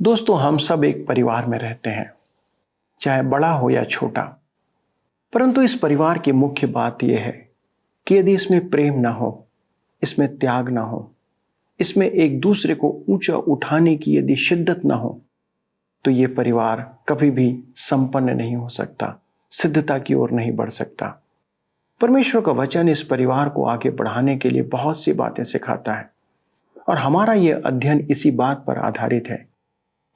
दोस्तों, हम सब एक परिवार में रहते हैं, चाहे बड़ा हो या छोटा। परंतु इस परिवार की मुख्य बात यह है कि यदि इसमें प्रेम ना हो, इसमें त्याग ना हो, इसमें एक दूसरे को ऊंचा उठाने की यदि शिद्दत ना हो, तो ये परिवार कभी भी संपन्न नहीं हो सकता, सिद्धता की ओर नहीं बढ़ सकता। परमेश्वर का वचन इस परिवार को आगे बढ़ाने के लिए बहुत सी बातें सिखाता है, और हमारा यह अध्ययन इसी बात पर आधारित है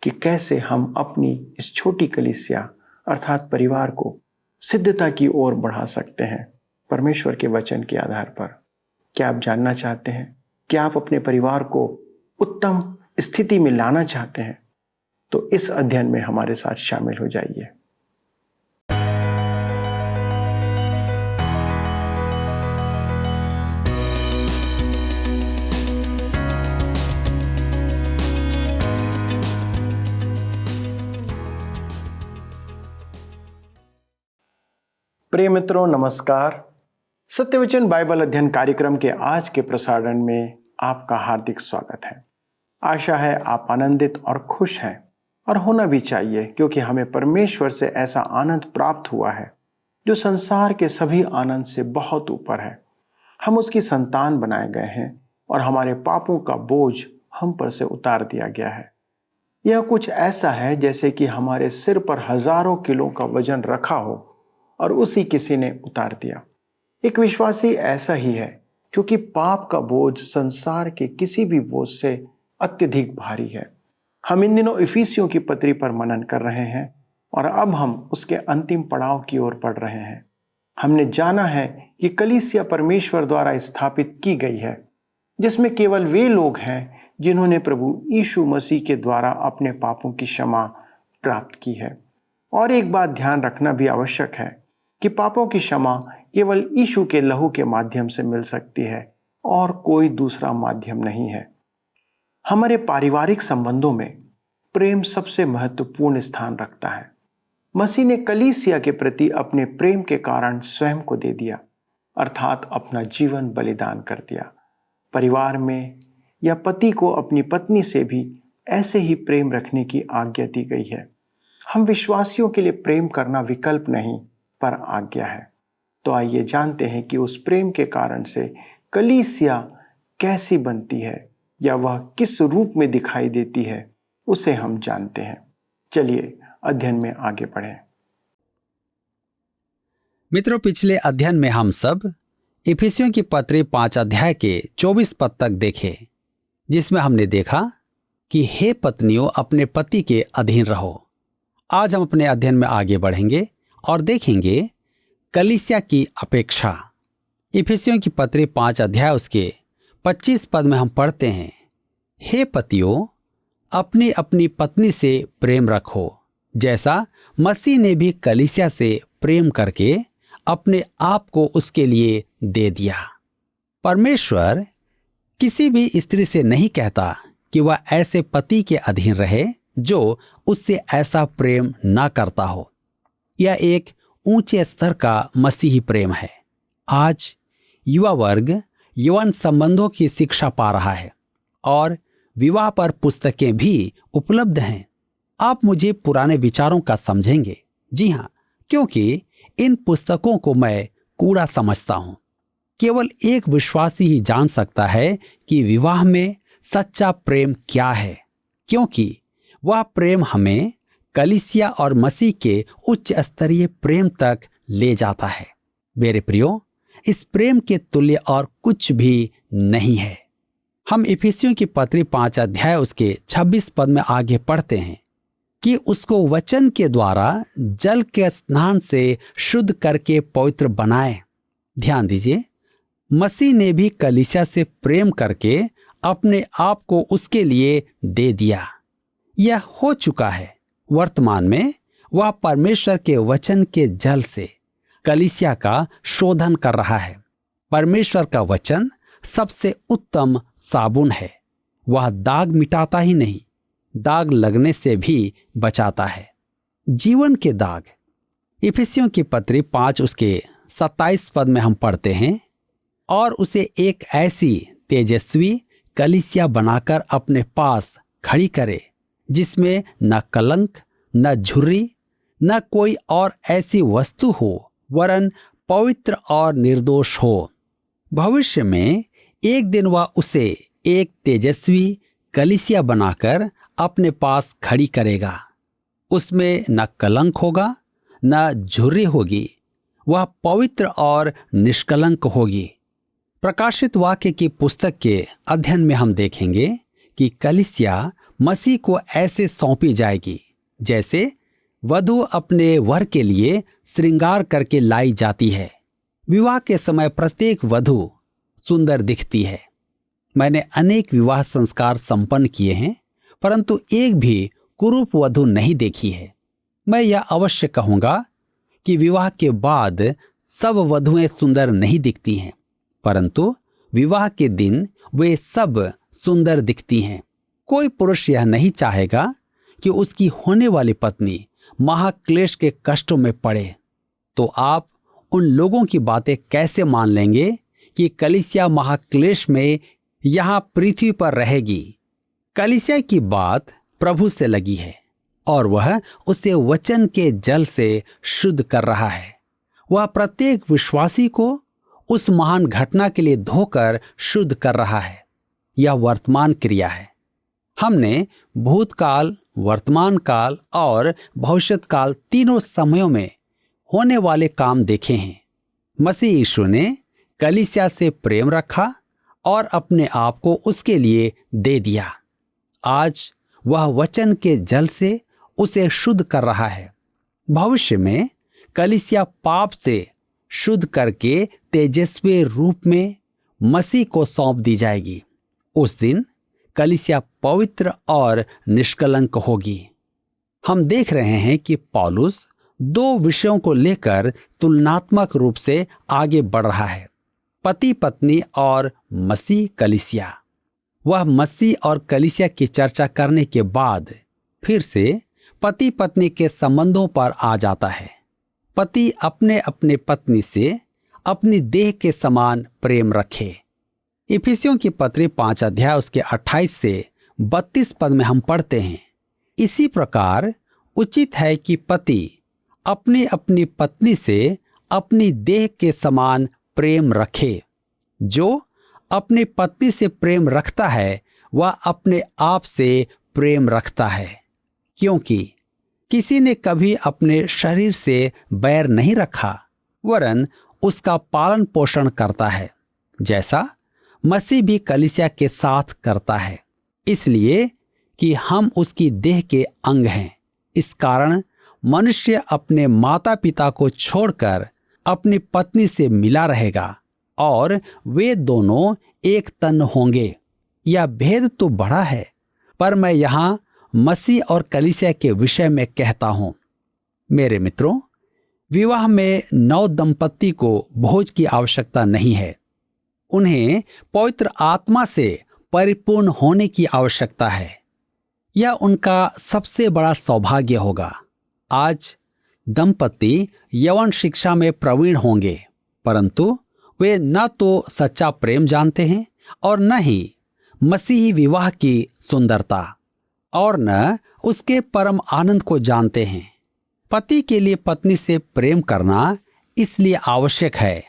कि कैसे हम अपनी इस छोटी कलीसिया अर्थात परिवार को सिद्धता की ओर बढ़ा सकते हैं परमेश्वर के वचन के आधार पर। क्या आप जानना चाहते हैं? क्या आप अपने परिवार को उत्तम स्थिति में लाना चाहते हैं? तो इस अध्ययन में हमारे साथ शामिल हो जाइए। प्रिय मित्रों, नमस्कार। सत्यवचन बाइबल अध्ययन कार्यक्रम के आज के प्रसारण में आपका हार्दिक स्वागत है। आशा है आप आनंदित और खुश हैं, और होना भी चाहिए, क्योंकि हमें परमेश्वर से ऐसा आनंद प्राप्त हुआ है जो संसार के सभी आनंद से बहुत ऊपर है। हम उसकी संतान बनाए गए हैं और हमारे पापों का बोझ हम पर से उतार दिया गया है। यह कुछ ऐसा है जैसे कि हमारे सिर पर हजारों किलो का वजन रखा हो और उसी किसी ने उतार दिया। एक विश्वासी ऐसा ही है, क्योंकि पाप का बोझ संसार के किसी भी बोझ से अत्यधिक भारी है। हम इन दिनों इफिसियों की पत्री पर मनन कर रहे हैं, और अब हम उसके अंतिम पड़ाव की ओर बढ़ रहे हैं। हमने जाना है कि कलीसिया परमेश्वर द्वारा स्थापित की गई है, जिसमें केवल वे लोग हैं जिन्होंने प्रभु यीशु मसीह के द्वारा अपने पापों की क्षमा प्राप्त की है। और एक बात ध्यान रखना भी आवश्यक है कि पापों की क्षमा केवल यीशु के लहू के माध्यम से मिल सकती है, और कोई दूसरा माध्यम नहीं है। हमारे पारिवारिक संबंधों में प्रेम सबसे महत्वपूर्ण स्थान रखता है। मसीह ने कलीसिया के प्रति अपने प्रेम के कारण स्वयं को दे दिया, अर्थात अपना जीवन बलिदान कर दिया। परिवार में या पति को अपनी पत्नी से भी ऐसे ही प्रेम रखने की आज्ञा दी गई है। हम विश्वासियों के लिए प्रेम करना विकल्प नहीं, पर आज्ञा है। तो आइए जानते हैं कि उस प्रेम के कारण से कलीसिया कैसी बनती है, या वह किस रूप में दिखाई देती है, उसे हम जानते हैं। चलिए अध्ययन में आगे बढ़ें। मित्रों, पिछले अध्ययन में हम सब इफिसियों की पत्री 5 अध्याय के 24 पद तक देखे, जिसमें हमने देखा कि हे पत्नियों, अपने पति के अधीन रहो। आज हम अपने अध्ययन में आगे बढ़ेंगे और देखेंगे कलीसिया की अपेक्षा। इफिसियों की पत्री 5 अध्याय उसके 25 पद में हम पढ़ते हैं, हे पतियों, अपनी अपनी पत्नी से प्रेम रखो, जैसा मसीह ने भी कलीसिया से प्रेम करके अपने आप को उसके लिए दे दिया। परमेश्वर किसी भी स्त्री से नहीं कहता कि वह ऐसे पति के अधीन रहे जो उससे ऐसा प्रेम ना करता हो। यह एक ऊंचे स्तर का मसीही प्रेम है। आज युवा वर्ग यौन संबंधों की शिक्षा पा रहा है, और विवाह पर पुस्तकें भी उपलब्ध हैं। आप मुझे पुराने विचारों का समझेंगे। जी हाँ, क्योंकि इन पुस्तकों को मैं कूड़ा समझता हूं। केवल एक विश्वासी ही जान सकता है कि विवाह में सच्चा प्रेम क्या है, क्योंकि वह प्रेम हमें कलीसिया और मसीह के उच्च स्तरीय प्रेम तक ले जाता है। मेरे प्रियो, इस प्रेम के तुल्य और कुछ भी नहीं है। हम इफिसियों की पत्री 5 अध्याय उसके 26 पद में आगे पढ़ते हैं कि उसको वचन के द्वारा जल के स्नान से शुद्ध करके पवित्र बनाए। ध्यान दीजिए, मसीह ने भी कलीसिया से प्रेम करके अपने आप को उसके लिए दे दिया। यह हो चुका है। वर्तमान में वह परमेश्वर के वचन के जल से कलीसिया का शोधन कर रहा है। परमेश्वर का वचन सबसे उत्तम साबुन है। वह दाग मिटाता ही नहीं, दाग लगने से भी बचाता है, जीवन के दाग। इफिसियों की पत्री 5 उसके 27 पद में हम पढ़ते हैं, और उसे एक ऐसी तेजस्वी कलीसिया बनाकर अपने पास खड़ी करे जिसमें न कलंक, न झुर्री, न कोई और ऐसी वस्तु हो, वरन पवित्र और निर्दोष हो। भविष्य में एक दिन वह उसे एक तेजस्वी कलीसिया बनाकर अपने पास खड़ी करेगा। उसमें न कलंक होगा, न झुर्री होगी, वह पवित्र और निष्कलंक होगी। प्रकाशित वाक्य की पुस्तक के अध्ययन में हम देखेंगे कि कलीसिया मसीह को ऐसे सौंपी जाएगी जैसे वधू अपने वर के लिए श्रृंगार करके लाई जाती है। विवाह के समय प्रत्येक वधू सुंदर दिखती है। मैंने अनेक विवाह संस्कार संपन्न किए हैं, परंतु एक भी कुरूप वधू नहीं देखी है। मैं यह अवश्य कहूंगा कि विवाह के बाद सब वधुएं सुंदर नहीं दिखती हैं, परंतु विवाह के दिन वे सब सुंदर दिखती हैं। कोई पुरुष यह नहीं चाहेगा कि उसकी होने वाली पत्नी महाक्लेश के कष्टों में पड़े। तो आप उन लोगों की बातें कैसे मान लेंगे कि कलीसिया महाक्लेश में यहां पृथ्वी पर रहेगी? कलीसिया की बात प्रभु से लगी है और वह उसे वचन के जल से शुद्ध कर रहा है। वह प्रत्येक विश्वासी को उस महान घटना के लिए धोकर शुद्ध कर रहा है। यह वर्तमान क्रिया है। हमने भूतकाल, वर्तमान काल और भविष्यत काल तीनों समयों में होने वाले काम देखे हैं। मसीह यीशु ने कलीसिया से प्रेम रखा और अपने आप को उसके लिए दे दिया। आज वह वचन के जल से उसे शुद्ध कर रहा है। भविष्य में कलीसिया पाप से शुद्ध करके तेजस्वी रूप में मसीह को सौंप दी जाएगी। उस दिन कलीसिया पवित्र और निष्कलंक होगी। हम देख रहे हैं कि पौलुस दो विषयों को लेकर तुलनात्मक रूप से आगे बढ़ रहा है, पति पत्नी और मसीह कलीसिया। वह मसीह और कलीसिया की चर्चा करने के बाद फिर से पति पत्नी के संबंधों पर आ जाता है। पति अपने अपने पत्नी से अपनी देह के समान प्रेम रखे। इफिसियों की पत्री 5 अध्याय उसके 28 से 32 पद में हम पढ़ते हैं, इसी प्रकार उचित है कि पति अपनी अपनी पत्नी से अपनी देह के समान प्रेम रखे। जो अपनी पत्नी से प्रेम रखता है वह अपने आप से प्रेम रखता है, क्योंकि किसी ने कभी अपने शरीर से बैर नहीं रखा, वरन उसका पालन पोषण करता है, जैसा मसीह भी कलीसिया के साथ करता है, इसलिए कि हम उसकी देह के अंग हैं। इस कारण मनुष्य अपने माता पिता को छोड़कर अपनी पत्नी से मिला रहेगा और वे दोनों एक तन होंगे। यह भेद तो बड़ा है, पर मैं यहाँ मसीह और कलीसिया के विषय में कहता हूँ। मेरे मित्रों, विवाह में नव दंपत्ति को भोज की आवश्यकता नहीं है। उन्हें पवित्र आत्मा से परिपूर्ण होने की आवश्यकता है। यह उनका सबसे बड़ा सौभाग्य होगा। आज दंपत्ति यौन शिक्षा में प्रवीण होंगे, परंतु वे न तो सच्चा प्रेम जानते हैं और न ही मसीही विवाह की सुंदरता और न उसके परम आनंद को जानते हैं। पति के लिए पत्नी से प्रेम करना इसलिए आवश्यक है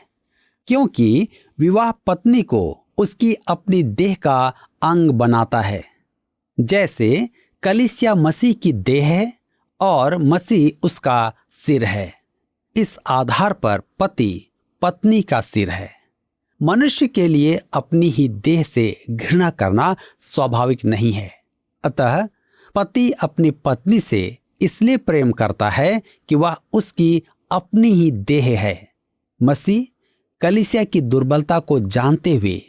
क्योंकि विवाह पत्नी को उसकी अपनी देह का अंग बनाता है। जैसे कलीसिया मसीह की देह है और मसीह उसका सिर है, इस आधार पर पति पत्नी का सिर है। मनुष्य के लिए अपनी ही देह से घृणा करना स्वाभाविक नहीं है। अतः पति अपनी पत्नी से इसलिए प्रेम करता है कि वह उसकी अपनी ही देह है। मसीह कलीसिया की दुर्बलता को जानते हुए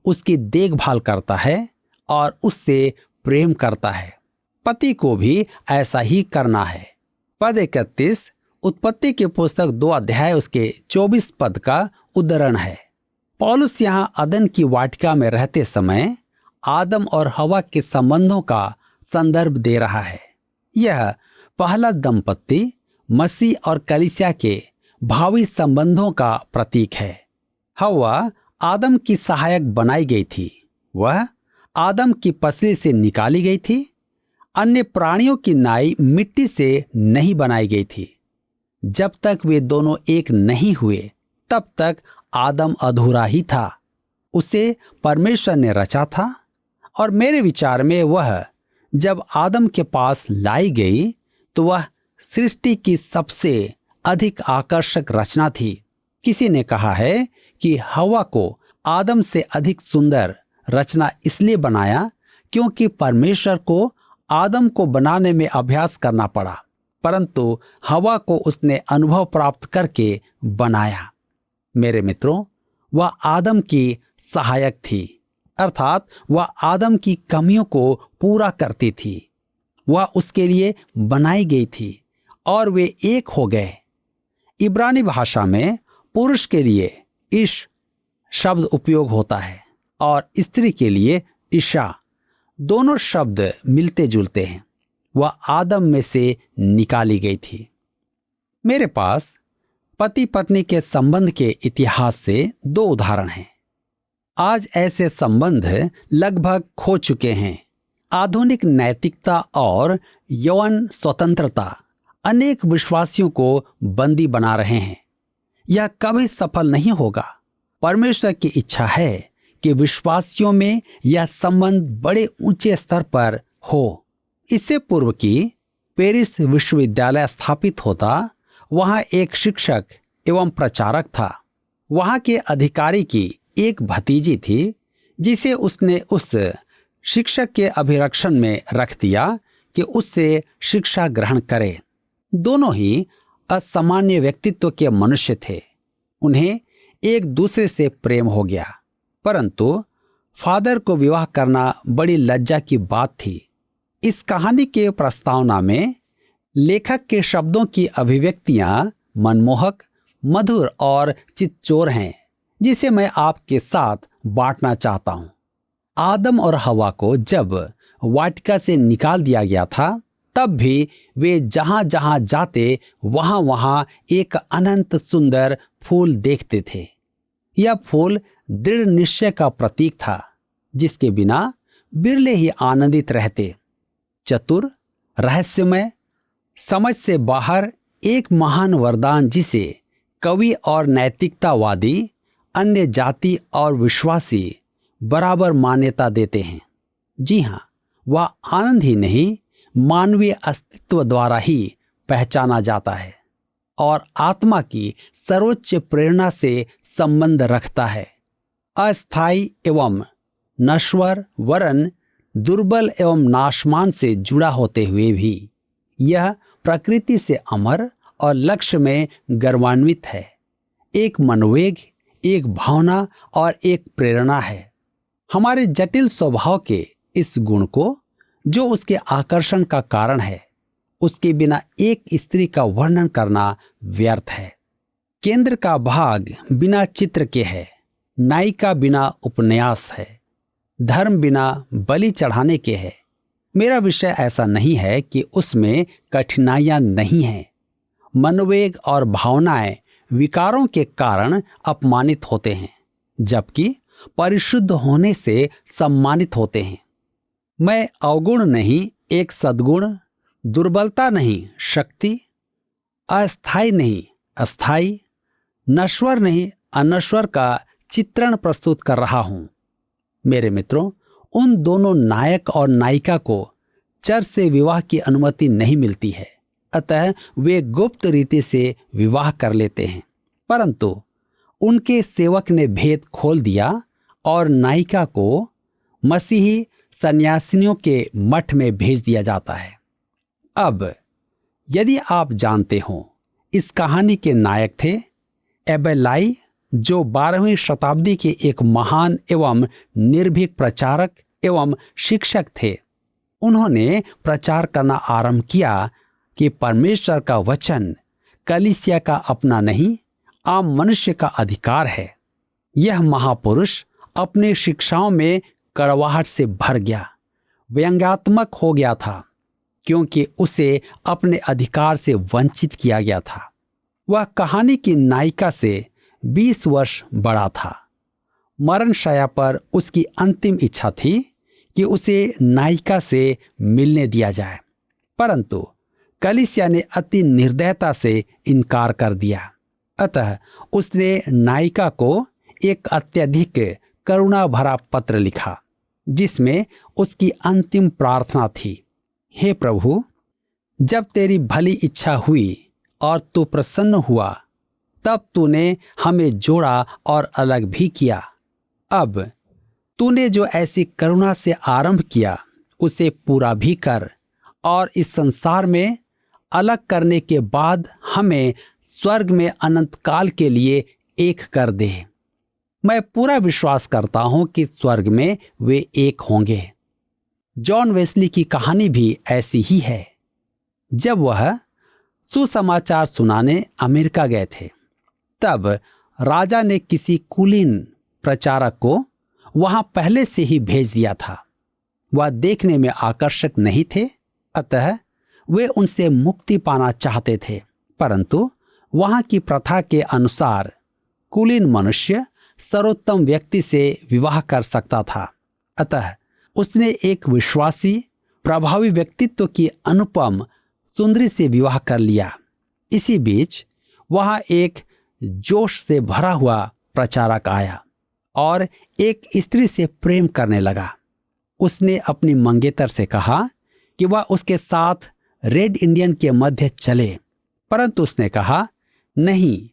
उसकी देखभाल करता है और उससे प्रेम करता है। पति को भी ऐसा ही करना है। पद 31 उत्पत्ति की पुस्तक 2 अध्याय उसके 24 पद का उद्धरण है। पौलुस यहाँ अदन की वाटिका में रहते समय आदम और हवा के संबंधों का संदर्भ दे रहा है। यह पहला दंपत्ति मसीह और कलीसिया के भावी संबंधों का प्रतीक है। हवा आदम की सहायक बनाई गई थी। वह आदम की पसली से निकाली गई थी। अन्य प्राणियों की नाई मिट्टी से नहीं बनाई गई थी। जब तक वे दोनों एक नहीं हुए तब तक आदम अधूरा ही था। उसे परमेश्वर ने रचा था और मेरे विचार में वह जब आदम के पास लाई गई तो वह सृष्टि की सबसे अधिक आकर्षक रचना थी। किसी ने कहा है कि हवा को आदम से अधिक सुंदर रचना इसलिए बनाया क्योंकि परमेश्वर को आदम को बनाने में अभ्यास करना पड़ा, परंतु हवा को उसने अनुभव प्राप्त करके बनाया। मेरे मित्रों, वह आदम की सहायक थी, अर्थात वह आदम की कमियों को पूरा करती थी। वह उसके लिए बनाई गई थी और वे एक हो गए। इब्रानी भाषा में पुरुष के लिए इश शब्द उपयोग होता है और स्त्री के लिए ईशा। दोनों शब्द मिलते जुलते हैं। वह आदम में से निकाली गई थी। मेरे पास पति पत्नी के संबंध के इतिहास से 2 उदाहरण हैं। आज ऐसे संबंध लगभग खो चुके हैं। आधुनिक नैतिकता और यौन स्वतंत्रता अनेक विश्वासियों को बंदी बना रहे हैं। यह कभी सफल नहीं होगा। परमेश्वर की इच्छा है कि विश्वासियों में यह संबंध बड़े ऊंचे स्तर पर हो। इससे पूर्व कि पेरिस विश्वविद्यालय स्थापित होता, वहां एक शिक्षक एवं प्रचारक था। वहां के अधिकारी की एक भतीजी थी जिसे उसने उस शिक्षक के अभिरक्षण में रख दिया कि उससे शिक्षा ग्रहण करे। दोनों ही असामान्य व्यक्तित्व के मनुष्य थे। उन्हें एक दूसरे से प्रेम हो गया, परंतु फादर को विवाह करना बड़ी लज्जा की बात थी। इस कहानी के प्रस्तावना में लेखक के शब्दों की अभिव्यक्तियां मनमोहक, मधुर और चित्तचोर हैं, जिसे मैं आपके साथ बांटना चाहता हूं। आदम और हवा को जब वाटिका से निकाल दिया गया था, तब भी वे जहां जहां जाते वहां वहां एक अनंत सुंदर फूल देखते थे। यह फूल दृढ़ निश्चय का प्रतीक था, जिसके बिना बिरले ही आनंदित रहते। चतुर, रहस्यमय, समझ से बाहर एक महान वरदान जिसे कवि और नैतिकतावादी, अन्य जाति और विश्वासी बराबर मान्यता देते हैं। जी हाँ, वह आनंद ही नहीं, मानवीय अस्तित्व द्वारा ही पहचाना जाता है और आत्मा की सर्वोच्च प्रेरणा से संबंध रखता है। अस्थायी एवं नश्वर वरन दुर्बल एवं नाशमान से जुड़ा होते हुए भी यह प्रकृति से अमर और लक्ष्य में गर्वान्वित है। एक मनोवेग, एक भावना और एक प्रेरणा है। हमारे जटिल स्वभाव के इस गुण को, जो उसके आकर्षण का कारण है, उसके बिना एक स्त्री का वर्णन करना व्यर्थ है। केंद्र का भाग बिना चित्र के है, नायिका बिना उपन्यास है, धर्म बिना बलि चढ़ाने के है। मेरा विषय ऐसा नहीं है कि उसमें कठिनाइयां नहीं हैं। मनोवेग और भावनाएं विकारों के कारण अपमानित होते हैं, जबकि परिशुद्ध होने से सम्मानित होते हैं। मैं अवगुण नहीं, एक सद्गुण, दुर्बलता नहीं, शक्ति, अस्थायी नहीं, अस्थायी, नश्वर नहीं, अनश्वर का चित्रण प्रस्तुत कर रहा हूं। मेरे मित्रों, उन दोनों नायक और नायिका को चर्च से विवाह की अनुमति नहीं मिलती है, अतः वे गुप्त रीति से विवाह कर लेते हैं। परंतु उनके सेवक ने भेद खोल दिया और नायिका को मसीही सन्यासिनियों के मठ में भेज दिया जाता है। अब यदि आप जानते हो, इस कहानी के नायक थे एबेलाई, जो 12वीं शताब्दी के एक महान एवं निर्भीक प्रचारक एवं शिक्षक थे। उन्होंने प्रचार करना आरंभ किया कि परमेश्वर का वचन कलीसिया का अपना नहीं, आम मनुष्य का अधिकार है। यह महापुरुष अपनी शिक्षाओं में कड़वाहट से भर गया, व्यंग्यात्मक हो गया था, क्योंकि उसे अपने अधिकार से वंचित किया गया था। वह कहानी की नायिका से 20 वर्ष बड़ा था। मरण शैया पर उसकी अंतिम इच्छा थी कि उसे नायिका से मिलने दिया जाए, परंतु कलीसिया ने अति निर्दयता से इनकार कर दिया। अतः उसने नायिका को एक अत्यधिक करुणा भरा पत्र लिखा, जिसमें उसकी अंतिम प्रार्थना थी, हे प्रभु, जब तेरी भली इच्छा हुई और तू प्रसन्न हुआ, तब तूने हमें जोड़ा और अलग भी किया। अब तूने जो ऐसी करुणा से आरंभ किया उसे पूरा भी कर, और इस संसार में अलग करने के बाद हमें स्वर्ग में अनंत काल के लिए एक कर दे। मैं पूरा विश्वास करता हूं कि स्वर्ग में वे एक होंगे। जॉन वेस्ली की कहानी भी ऐसी ही है। जब वह सुसमाचार सुनाने अमेरिका गए थे, तब राजा ने किसी कुलीन प्रचारक को वहां पहले से ही भेज दिया था। वह देखने में आकर्षक नहीं थे, अतः वे उनसे मुक्ति पाना चाहते थे, परंतु वहां की प्रथा के अनुसार कुलीन मनुष्य सर्वोत्तम व्यक्ति से विवाह कर सकता था। अतः उसने एक विश्वासी प्रभावी व्यक्तित्व की अनुपम सुंदरी से विवाह कर लिया। इसी बीच वहां एक जोश से भरा हुआ प्रचारक आया और एक स्त्री से प्रेम करने लगा। उसने अपनी मंगेतर से कहा कि वह उसके साथ रेड इंडियन के मध्य चले, परंतु उसने कहा, नहीं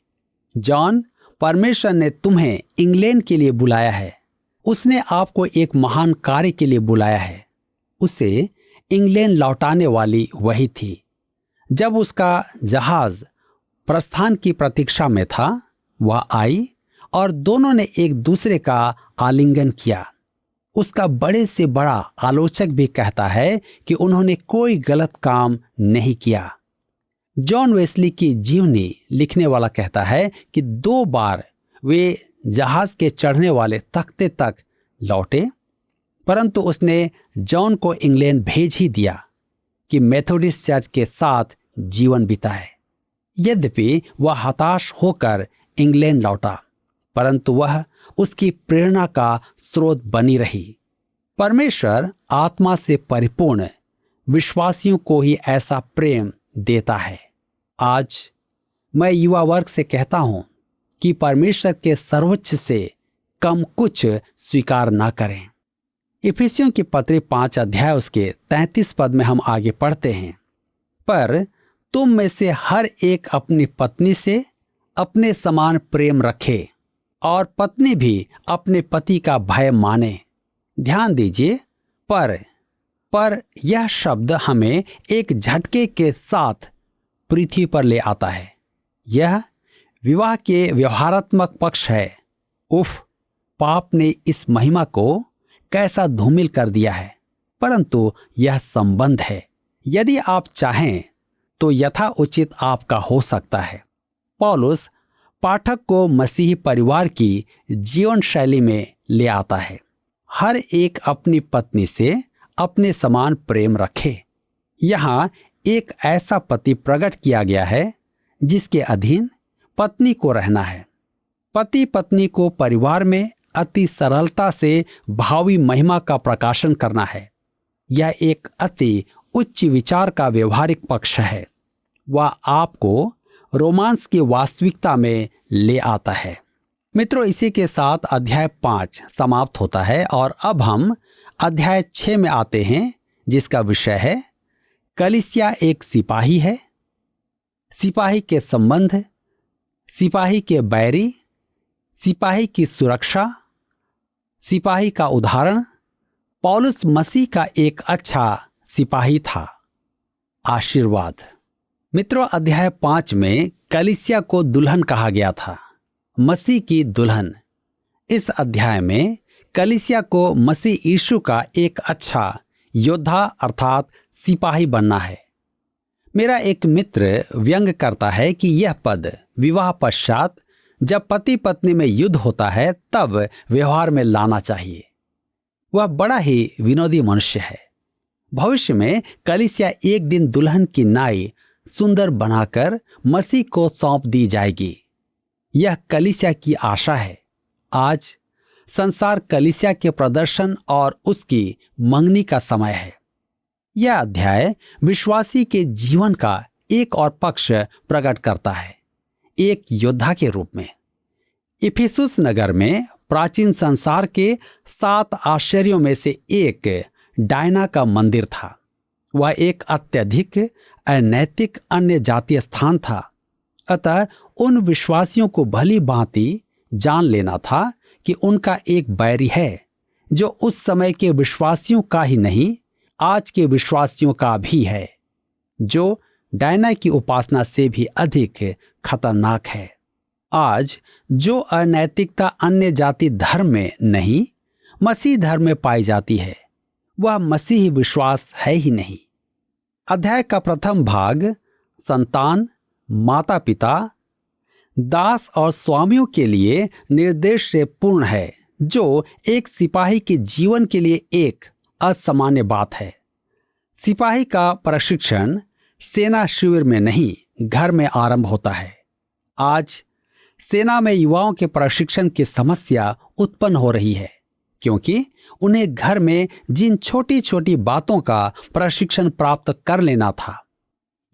जॉन, परमेश्वर ने तुम्हें इंग्लैंड के लिए बुलाया है। उसने आपको एक महान कार्य के लिए बुलाया है। उसे इंग्लैंड लौटाने वाली वही थी। जब उसका जहाज प्रस्थान की प्रतीक्षा में था, वह आई और दोनों ने एक दूसरे का आलिंगन किया। उसका बड़े से बड़ा आलोचक भी कहता है कि उन्होंने कोई गलत काम नहीं किया। जॉन वेस्ली की जीवनी लिखने वाला कहता है कि 2 बार वे जहाज के चढ़ने वाले तख्ते तक लौटे, परंतु उसने जॉन को इंग्लैंड भेज ही दिया कि मेथोडिस्ट चर्च के साथ जीवन बिताए। यद्यपि वह हताश होकर इंग्लैंड लौटा, परंतु वह उसकी प्रेरणा का स्रोत बनी रही। परमेश्वर आत्मा से परिपूर्ण विश्वासियों को ही ऐसा प्रेम देता है। आज मैं युवा वर्ग से कहता हूं कि परमेश्वर के सर्वोच्च से कम कुछ स्वीकार ना करें। इफिसियों की पत्री 5 अध्याय उसके 33 पद में हम आगे पढ़ते हैं, पर तुम में से हर एक अपनी पत्नी से अपने समान प्रेम रखे और पत्नी भी अपने पति का भय माने। ध्यान दीजिए, पर यह शब्द हमें एक झटके के साथ पृथ्वी पर ले आता है। यह विवाह के व्यवहारात्मक पक्ष है। उफ, पाप ने इस महिमा को कैसा धूमिल कर दिया है। परंतु यह संबंध है। यदि आप चाहें तो यथा उचित आपका हो सकता है। पौलुस पाठक को मसीही परिवार की जीवन शैली में ले आता है। हर एक अपनी पत्नी से अपने समान प्रेम रखे। यहाँ एक ऐसा पति प्रकट किया गया है जिसके अधीन पत्नी को रहना है। पति पत्नी को परिवार में अति सरलता से भावी महिमा का प्रकाशन करना है। यह एक अति उच्च विचार का व्यवहारिक पक्ष है। वह आपको रोमांस की वास्तविकता में ले आता है। मित्रों, इसी के साथ अध्याय 5 समाप्त होता है और अब हम अध्याय 6 में आते हैं, जिसका विषय है कलीसिया एक सिपाही है, सिपाही के संबंध, सिपाही के बैरी, सिपाही की सुरक्षा, सिपाही का उदाहरण। पौलुस मसीह का एक अच्छा सिपाही था। आशीर्वाद। मित्रों, अध्याय 5 में कलीसिया को दुल्हन कहा गया था, मसीह की दुल्हन। इस अध्याय में कलीसिया को मसीह यीशु का एक अच्छा योद्धा अर्थात सिपाही बनना है। मेरा एक मित्र व्यंग करता है कि यह पद विवाह पश्चात जब पति पत्नी में युद्ध होता है तब व्यवहार में लाना चाहिए। वह बड़ा ही विनोदी मनुष्य है। भविष्य में कलीसिया एक दिन दुल्हन की नाई सुंदर बनाकर मसीह को सौंप दी जाएगी। यह कलीसिया की आशा है। आज संसार कलीसिया के प्रदर्शन और उसकी मंगनी का समय है। यह अध्याय विश्वासी के जीवन का एक और पक्ष प्रकट करता है, एक योद्धा के रूप में। इफिसुस नगर में प्राचीन संसार के 7 आश्चर्यों में से एक डायना का मंदिर था। वह एक अत्यधिक अनैतिक अन्य जातीय स्थान था। अतः उन विश्वासियों को भली भांति जान लेना था कि उनका एक बैरी है जो उस समय के विश्वासियों का ही नहीं, आज के विश्वासियों का भी है, जो डायना की उपासना से भी अधिक खतरनाक है। आज जो अनैतिकता अन्य जाति धर्म में नहीं, मसीह धर्म में पाई जाती है, वह मसीही विश्वास है ही नहीं। अध्याय का प्रथम भाग संतान, माता पिता, दास और स्वामियों के लिए निर्देश से पूर्ण है, जो एक सिपाही के जीवन के लिए एक असामान्य बात है। सिपाही का प्रशिक्षण सेना शिविर में नहीं, घर में आरंभ होता है। आज सेना में युवाओं के प्रशिक्षण की समस्या उत्पन्न हो रही है, क्योंकि उन्हें घर में जिन छोटी छोटी बातों का प्रशिक्षण प्राप्त कर लेना था,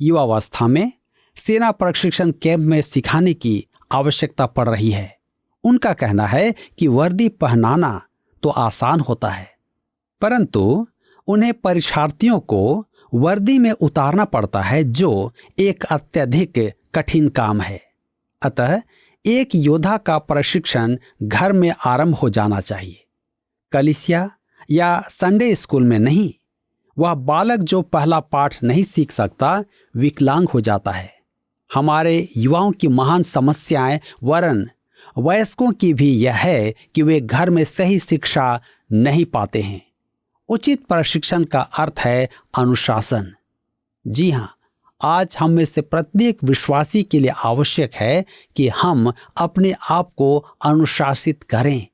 युवावस्था में सेना प्रशिक्षण कैंप में सिखाने की आवश्यकता पड़ रही है। उनका कहना है कि वर्दी पहनाना तो आसान होता है, परंतु उन्हें परीक्षार्थियों को वर्दी में उतारना पड़ता है, जो एक अत्यधिक कठिन काम है। अतः एक योद्धा का प्रशिक्षण घर में आरंभ हो जाना चाहिए, कलीसिया या संडे स्कूल में नहीं। वह बालक जो पहला पाठ नहीं सीख सकता, विकलांग हो जाता है। हमारे युवाओं की महान समस्याएं वरन वयस्कों की भी यह है कि वे घर में सही शिक्षा नहीं पाते हैं। उचित प्रशिक्षण का अर्थ है अनुशासन। जी हाँ, आज हम में से प्रत्येक विश्वासी के लिए आवश्यक है कि हम अपने आप को अनुशासित करें,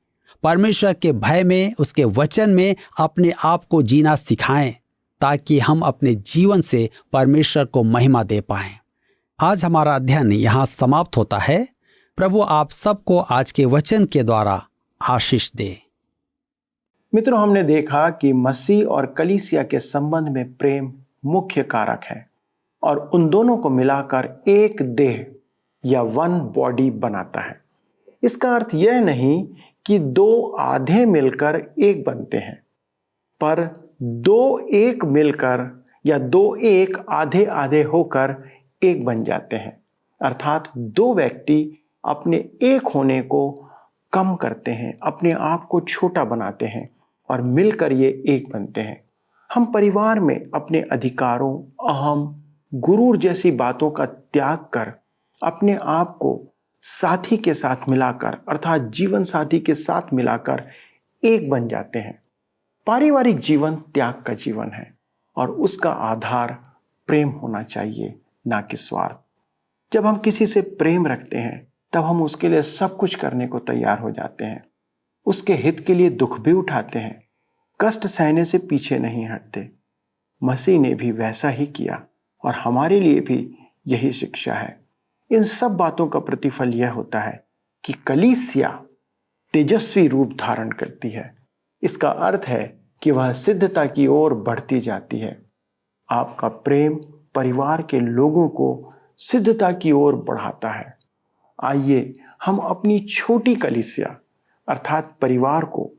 परमेश्वर के भय में, उसके वचन में अपने आप को जीना सिखाएं, ताकि हम अपने जीवन से परमेश्वर को महिमा दे पाएं। आज हमारा अध्ययन यहाँ समाप्त होता है। प्रभु आप सबको आज के वचन के द्वारा आशीष दे। मित्रों, हमने देखा कि मसीह और कलीसिया के संबंध में प्रेम मुख्य कारक है और उन दोनों को मिलाकर एक देह या वन बॉडी बनाता है। इसका अर्थ यह नहीं कि 2 आधे मिलकर एक बनते हैं, पर 2 एक मिलकर या 2 एक आधे आधे होकर एक बन जाते हैं। अर्थात 2 व्यक्ति अपने एक होने को कम करते हैं, अपने आप को छोटा बनाते हैं और मिलकर ये एक बनते हैं। हम परिवार में अपने अधिकारों, अहम, गुरूर जैसी बातों का त्याग कर अपने आप को साथी के साथ मिलाकर, अर्थात जीवन साथी के साथ मिलाकर एक बन जाते हैं। पारिवारिक जीवन त्याग का जीवन है और उसका आधार प्रेम होना चाहिए, ना कि स्वार्थ। जब हम किसी से प्रेम रखते हैं तब हम उसके लिए सब कुछ करने को तैयार हो जाते हैं, उसके हित के लिए दुख भी उठाते हैं, कष्ट सहने से पीछे नहीं हटते। मसीह ने भी वैसा ही किया और हमारे लिए भी यही शिक्षा है। इन सब बातों का प्रतिफल यह होता है कि कलीसिया तेजस्वी रूप धारण करती है। इसका अर्थ है कि वह सिद्धता की ओर बढ़ती जाती है। आपका प्रेम परिवार के लोगों को सिद्धता की ओर बढ़ाता है। आइए हम अपनी छोटी कलीसिया अर्थात परिवार को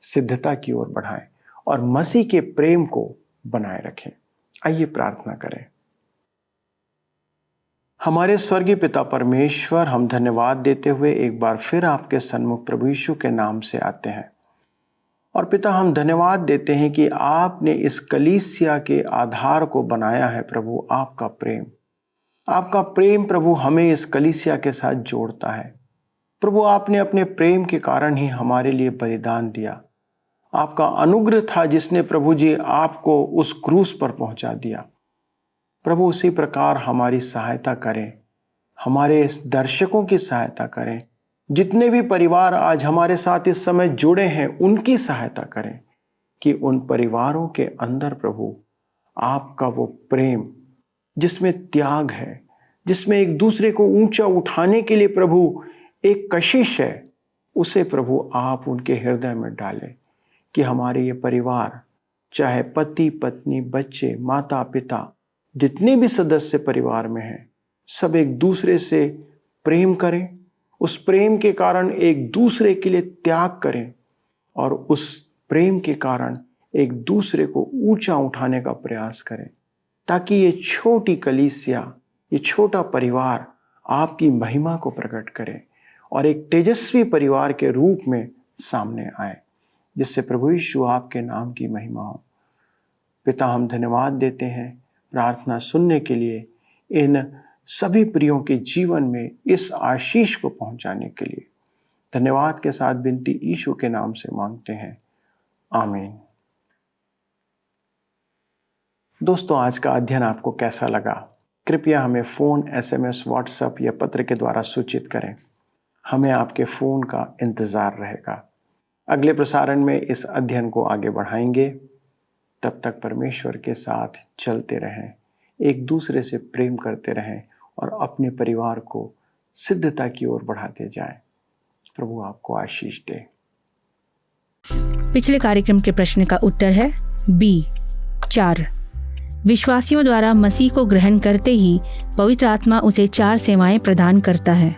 सिद्धता की ओर बढ़ाएं और मसीह के प्रेम को बनाए रखें। आइए प्रार्थना करें। हमारे स्वर्गीय पिता परमेश्वर, हम धन्यवाद देते हुए एक बार फिर आपके सन्मुख प्रभु यीशु के नाम से आते हैं। और पिता, हम धन्यवाद देते हैं कि आपने इस कलीसिया के आधार को बनाया है। प्रभु, आपका प्रेम प्रभु हमें इस कलीसिया के साथ जोड़ता है। प्रभु, आपने अपने प्रेम के कारण ही हमारे लिए बलिदान दिया। आपका अनुग्रह था जिसने प्रभु जी आपको उस क्रूस पर पहुंचा दिया। प्रभु, उसी प्रकार हमारी सहायता करें, हमारे दर्शकों की सहायता करें, जितने भी परिवार आज हमारे साथ इस समय जुड़े हैं उनकी सहायता करें कि उन परिवारों के अंदर प्रभु आपका वो प्रेम जिसमें त्याग है, जिसमें एक दूसरे को ऊंचा उठाने के लिए प्रभु एक कशिश है, उसे प्रभु आप उनके हृदय में डालें कि हमारे ये परिवार, चाहे पति पत्नी, बच्चे, माता पिता, जितने भी सदस्य परिवार में हैं, सब एक दूसरे से प्रेम करें, उस प्रेम के कारण एक दूसरे के लिए त्याग करें और उस प्रेम के कारण एक दूसरे को ऊंचा उठाने का प्रयास करें, ताकि ये छोटी कलीसिया, ये छोटा परिवार आपकी महिमा को प्रकट करे और एक तेजस्वी परिवार के रूप में सामने आए, जिससे प्रभु यीशु आपके नाम की महिमा हो। पिता, हम धन्यवाद देते हैं प्रार्थना सुनने के लिए, इन सभी प्रियों के जीवन में इस आशीष को पहुंचाने के लिए। धन्यवाद के साथ विनती यीशु के नाम से मांगते हैं, आमीन। दोस्तों, आज का अध्ययन आपको कैसा लगा? कृपया हमें फ़ोन, SMS, व्हाट्सएप या पत्र के द्वारा सूचित करें। हमें आपके फ़ोन का इंतज़ार रहेगा। अगले प्रसारण में इस अध्ययन को आगे बढ़ाएंगे। तब तक परमेश्वर के साथ चलते रहें, एक दूसरे से प्रेम करते रहें और अपने परिवार को सिद्धता की ओर बढ़ाते जाएं। प्रभु आपको आशीष दे। पिछले कार्यक्रम के प्रश्न का उत्तर है बी 4। विश्वासियों द्वारा मसीह को ग्रहण करते ही पवित्र आत्मा उसे 4 सेवाएं प्रदान करता है।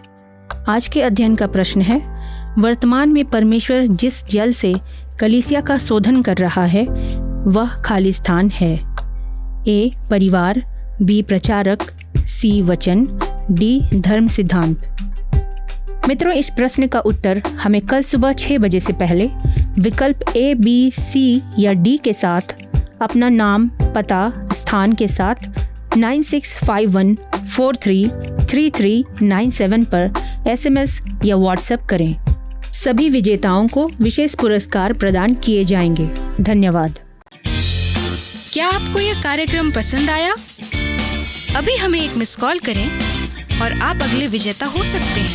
आज के अध्ययन का प्रश्न है, वर्तमान में परमेश्वर जिस जल से कलीसिया का शोधन कर रहा है वह खाली स्थान है। ए परिवार, बी प्रचारक, सी वचन, डी धर्म सिद्धांत। मित्रों, इस प्रश्न का उत्तर हमें कल सुबह 6 बजे से पहले विकल्प A, B, C या D के साथ अपना नाम, पता, स्थान के साथ 9651433397 पर SMS या WhatsApp करें। सभी विजेताओं को विशेष पुरस्कार प्रदान किए जाएंगे। धन्यवाद। क्या आपको यह कार्यक्रम पसंद आया? अभी हमें एक मिस कॉल करें और आप अगले विजेता हो सकते हैं।